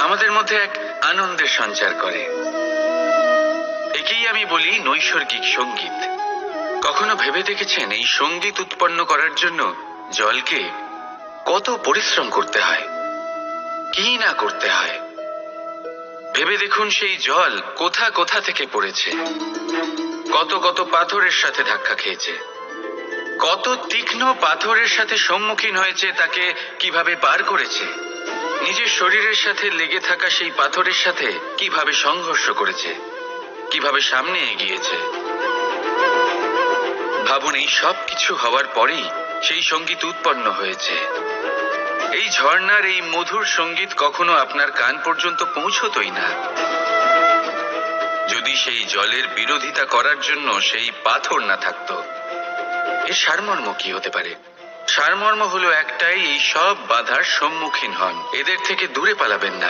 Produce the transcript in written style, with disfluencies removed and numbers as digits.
আমাদের মধ্যে এক আনন্দের সঞ্চার করে। একেই আমি বলি নৈসর্গিক সঙ্গীত। কখনো ভেবে দেখেছেন এই সঙ্গীত উৎপন্ন করার জন্য জলকে কত পরিশ্রম করতে হয়, কি না করতে হয়? ভেবে দেখুন সেই জল কোথা কোথা থেকে পড়েছে, কত কত পাথরের সাথে ধাক্কা খেয়েছে, কত তীক্ষ্ণ পাথরের সাথে সম্মুখীন হয়েছে, তাকে কিভাবে পার করেছে, নিজের শরীরের সাথে লেগে থাকা সেই পাথরের সাথে কিভাবে সংঘর্ষ করেছে, কিভাবে সামনে এগিয়েছে। ভাবুন, এই সব কিছু হওয়ার পরেই সেই সঙ্গীত উৎপন্ন হয়েছে। এই ঝর্ণার এই মধুর সঙ্গীত কখনো আপনার কান পর্যন্ত পৌঁছতই না যদি সেই জলের বিরোধিতা করার জন্য সেই পাথর না থাকতো। এর সারমর্ম কি হতে পারে? সারমর্ম হলো একটাই, এই সব বাধার সম্মুখীন হন, এদের থেকে দূরে পালাবেন না।